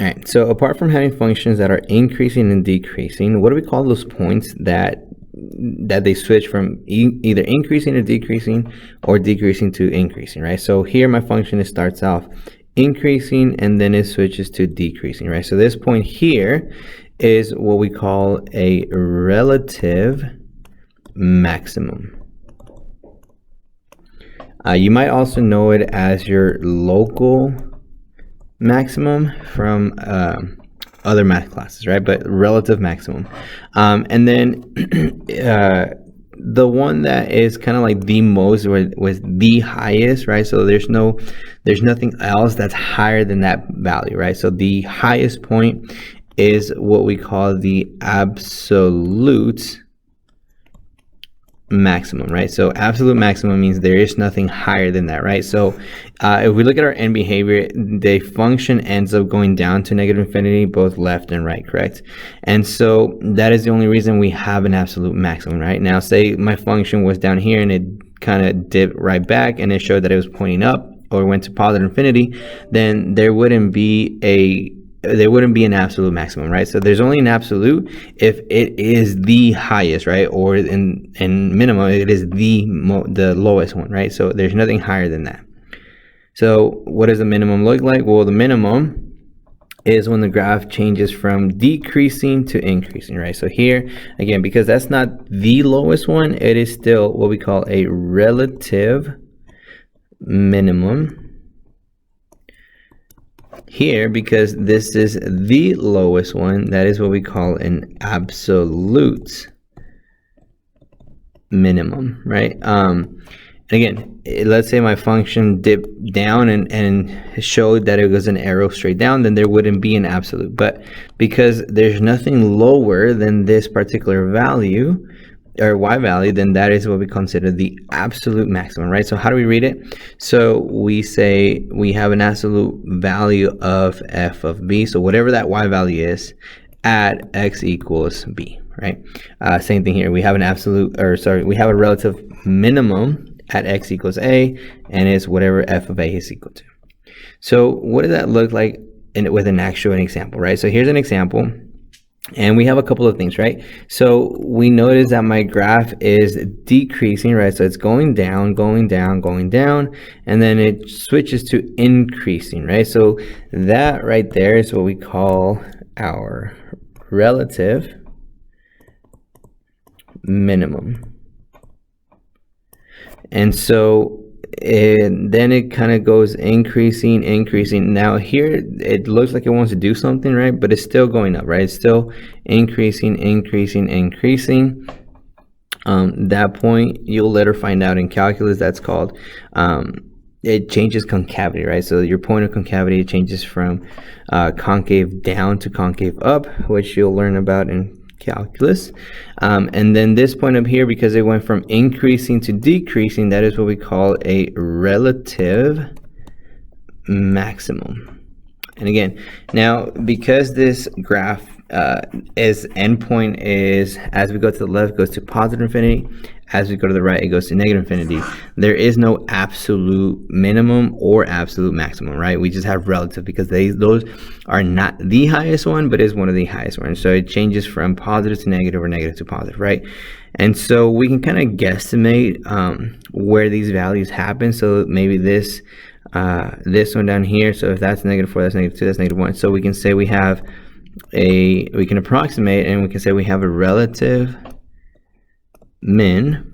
All right, so apart from having functions that are increasing and decreasing, what do we call those points that they switch from either increasing to decreasing or decreasing to increasing, right? So here my function starts off increasing and then it switches to decreasing, right? So this point here is what we call a relative maximum. You might also know it as your local maximum from other math classes, right? But relative maximum. And then the one that is kind of like the most was the highest, right? So there's nothing else that's higher than that value, right? So the highest point is what we call the absolute maximum, right? So absolute maximum means there is nothing higher than that, right? So if we look at our end behavior, the function ends up going down to negative infinity, both left and right, correct? And so that is the only reason we have an absolute maximum, right? Now say my function was down here and it kind of dipped right back and it showed that it was pointing up or went to positive infinity, then there wouldn't be an absolute maximum, right? So there's only an absolute if it is the highest, right? Or in minimum, it is the lowest one, right? So there's nothing higher than that. So what does the minimum look like? Well, the minimum is when the graph changes from decreasing to increasing, right? So here, again, because that's not the lowest one, it is still what we call a relative minimum. Here, because this is the lowest one, that is what we call an absolute minimum, right? And again, let's say my function dipped down and showed that it was an arrow straight down, then there wouldn't be an absolute. But because there's nothing lower than this particular value, or y value, then that is what we consider the absolute maximum, right? So how do we read it? So we say we have an absolute value of f of b, so whatever that y value is at x equals b, right? Same thing here. We have we have a relative minimum at x equals a, and it's whatever f of a is equal to. So what does that look like with an actual example, right? So here's an example. And we have a couple of things, right? So we notice that my graph is decreasing, right? So it's going down, going down, going down, and then it switches to increasing, right? So that right there is what we call our relative minimum. And so then it kind of goes increasing. Now here it looks like it wants to do something, right? But it's still going up, right? It's still increasing. That point you'll later find out in calculus, that's called it changes concavity, right? So your point of concavity changes from concave down to concave up, which you'll learn about in calculus. And then this point up here, because it went from increasing to decreasing, that is what we call a relative maximum. And again, now because this graph endpoint is, as we go to the left, goes to positive infinity, as we go to the right, it goes to negative infinity. There is no absolute minimum or absolute maximum, right? We just have relative, because those are not the highest one, but is one of the highest ones. So it changes from positive to negative or negative to positive, right? And so we can kind of guesstimate where these values happen. So maybe this one down here, so if that's -4, that's -2, that's -1. So we can say we can approximate, and we can say we have a relative min,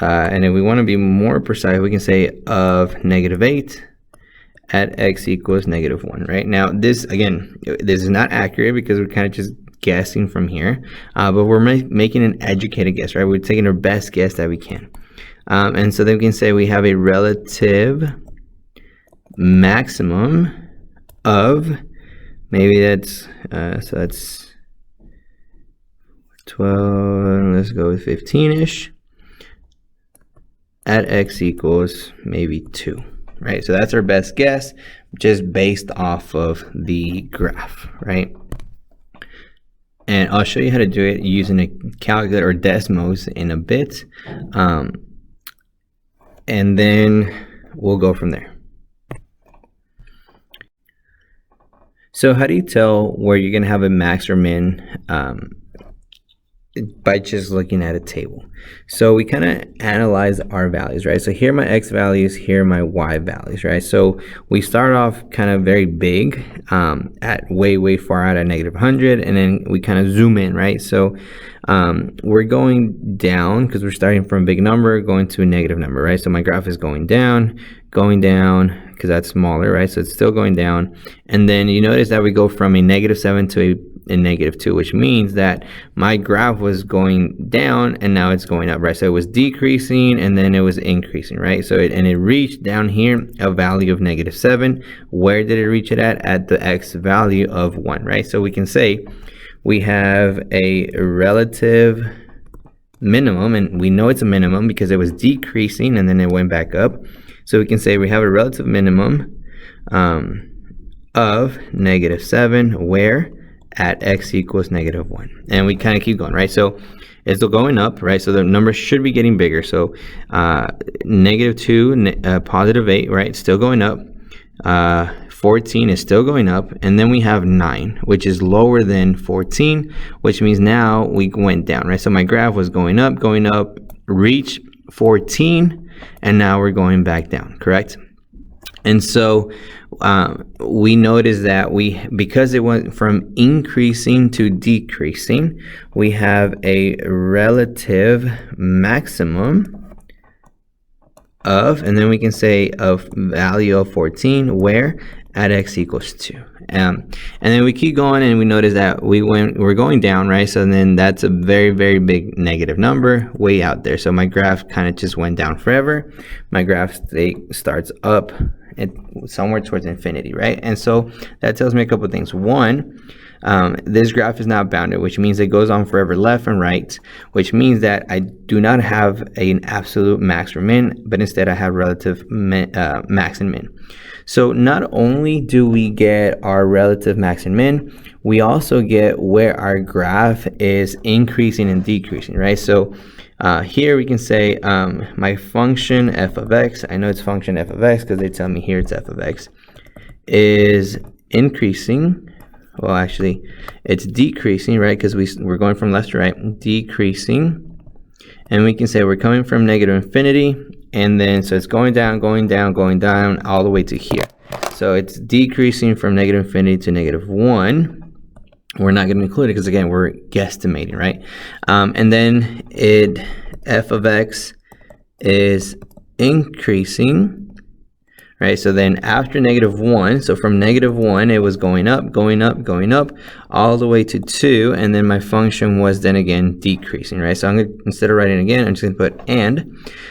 and if we want to be more precise, we can say of -8 at x equals -1, right? Now this, again, this is not accurate because we're kind of just guessing from here, but we're making an educated guess, right? We're taking our best guess that we can. And so then we can say we have a relative maximum of, maybe that's so that's 12, let's go with 15-ish, at x equals maybe 2, right? So that's our best guess, just based off of the graph, right? And I'll show you how to do it using a calculator or Desmos in a bit, and then we'll go from there. So how do you tell where you're gonna have a max or min by just looking at a table? So we kind of analyze our values, right? So here are my x values, here are my y values, right? So we start off kind of very big at way far out at -100, and then we kind of zoom in, right? So we're going down because we're starting from a big number going to a negative number, right? So my graph is going down because that's smaller, right? So it's still going down, and then you notice that we go from a -7 to a -2, which means that my graph was going down and now it's going up, right? So it was decreasing and then it was increasing, right? So it reached down here a value of -7. Where did it reach it at? At the x value of 1, right? So we can say we have a relative minimum, and we know it's a minimum because it was decreasing and then it went back up. So we can say we have a relative minimum of -7 where at x equals -1, and we kind of keep going, right? So it's still going up, right? So the number should be getting bigger. So -2, +8, right? Still going up. 14 is still going up, and then we have 9, which is lower than 14, which means now we went down, right? So my graph was going up, reached 14, and now we're going back down, correct? And so we notice that because it went from increasing to decreasing, we have a relative maximum of, and then we can say of value of 14 where at x equals 2. And then we keep going and we notice that we're going down, right? So then that's a very big negative number way out there. So my graph kind of just went down forever. My graph starts up somewhere towards infinity, right? And so that tells me a couple of things. One, this graph is not bounded, which means it goes on forever left and right, which means that I do not have an absolute max or min, but instead I have relative max and min. So not only do we get our relative max and min, we also get where our graph is increasing and decreasing, right? So here we can say my function f of x, I know it's function f of x because they tell me here it's f of x, is increasing. Well, actually, it's decreasing, right? Because we're going from left to right, decreasing. And we can say we're coming from -infinity, and then so it's going down, all the way to here. So it's decreasing from -infinity to -1. We're not going to include it because, again, we're guesstimating, right? And then f of x is increasing. Right, so then after -1, so from -1 it was going up, all the way to 2, and then my function was then again decreasing, right? So I'm gonna, instead of writing it again, I'm just gonna put and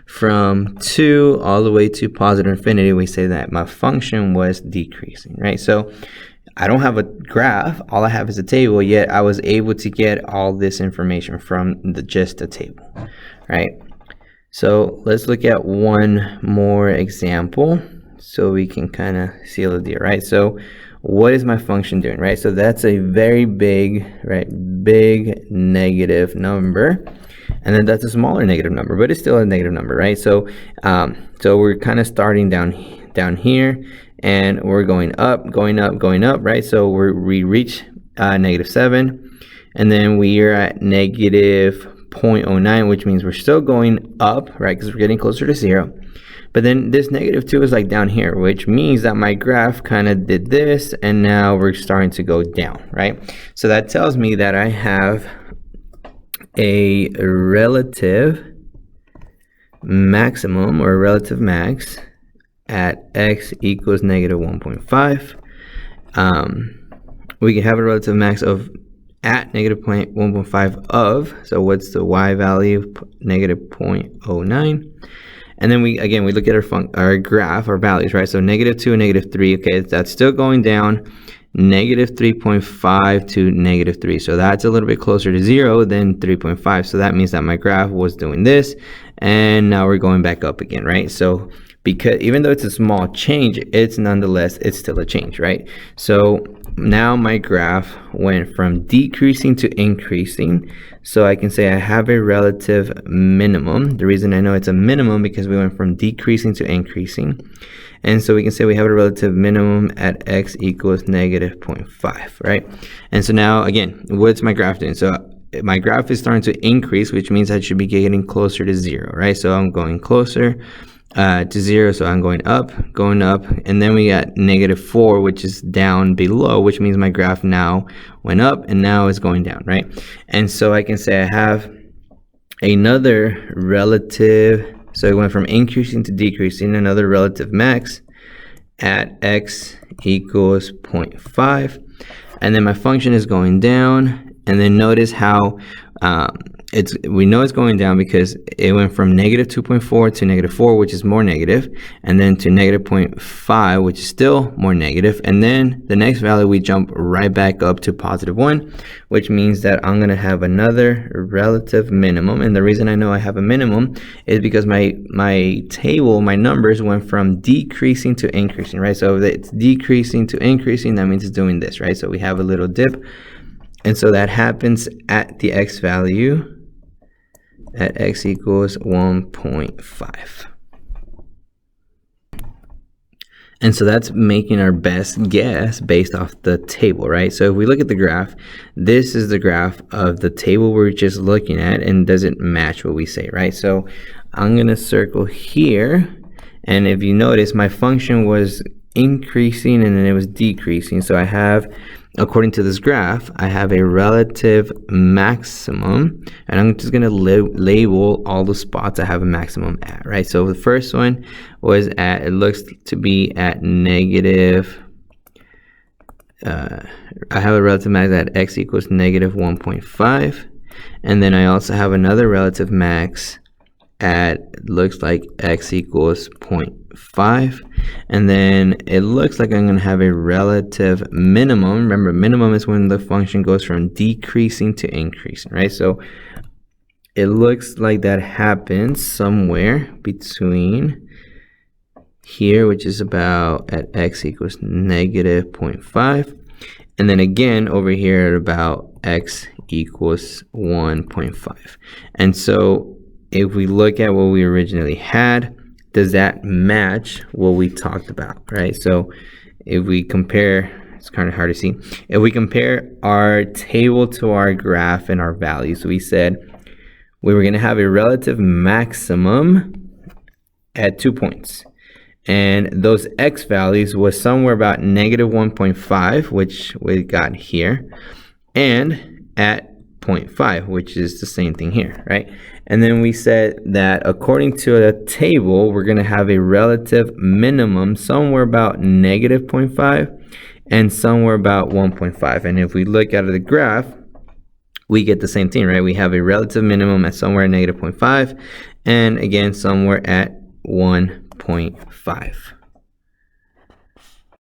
from 2 all the way to +infinity, we say that my function was decreasing, right? So I don't have a graph, all I have is a table, yet I was able to get all this information from just a table, right? So let's look at one more example, so we can kind of seal the deal, right? So what is my function doing, right? So that's a very big, right, big negative number, and then that's a smaller negative number, but it's still a negative number, right? So so we're kind of starting down here, and we're going up, right? So we reach -7, and then we are at -0.09, which means we're still going up, right? Because we're getting closer to 0. But then this -2 is like down here, which means that my graph kind of did this, and now we're starting to go down, right? So that tells me that I have a relative maximum, or a relative max, at x equals -1.5. We can have a relative max of at -1.5 of, so what's the y value? -0.09. And then we look at our graph, our values, right? So -2 and -3, okay, that's still going down, -3.5 to -3. So that's a little bit closer to 0 than 3.5. So that means that my graph was doing this, and now we're going back up again, right? So because even though it's a small change, it's still a change, right? So now my graph went from decreasing to increasing. So I can say I have a relative minimum. The reason I know it's a minimum because we went from decreasing to increasing. And so we can say we have a relative minimum at x equals negative 0.5, right? And so now, again, what's my graph doing? So my graph is starting to increase, which means I should be getting closer to 0, right? So I'm going closer to 0, so I'm going up, and then we got -4, which is down below, which means my graph now went up and now is going down, right? And so I can say I have another relative, so it went from increasing to decreasing, another relative max at x equals 0.5, and then my function is going down. And then notice how we know it's going down because it went from -2.4 to -4, which is more negative, and then to -0.5, which is still more negative. And then the next value, we jump right back up to +1, which means that I'm going to have another relative minimum. And the reason I know I have a minimum is because my table, my numbers went from decreasing to increasing, right? So if it's decreasing to increasing, that means it's doing this, right? So we have a little dip. And so that happens at the x value at x equals 1.5. And so that's making our best guess based off the table, right? So if we look at the graph, this is the graph of the table we're just looking at, and doesn't match what we say, right? So I'm going to circle here. And if you notice, my function was increasing and then it was decreasing. So I have, according to this graph, I have a relative maximum, and I'm just going to label all the spots I have a maximum at, right? So the first one was at, it looks to be at negative, I have a relative max at x equals -1.5, and then I also have another relative max at, looks like x equals 0.5, and then it looks like I'm going to have a relative minimum. Remember, minimum is when the function goes from decreasing to increasing, right? So it looks like that happens somewhere between here, which is about at x equals -0.5, and then again over here at about x equals 1.5. And so if we look at what we originally had, does that match what we talked about, right? So if we compare, it's kind of hard to see. If we compare our table to our graph and our values, we said we were going to have a relative maximum at 2 points. And those x values was somewhere about -1.5, which we got here, and at 0.5, which is the same thing here, right? And then we said that according to the table, we're going to have a relative minimum somewhere about -0.5 and somewhere about 1.5. And if we look at the graph, we get the same thing, right? We have a relative minimum at somewhere at -0.5 and again somewhere at 1.5.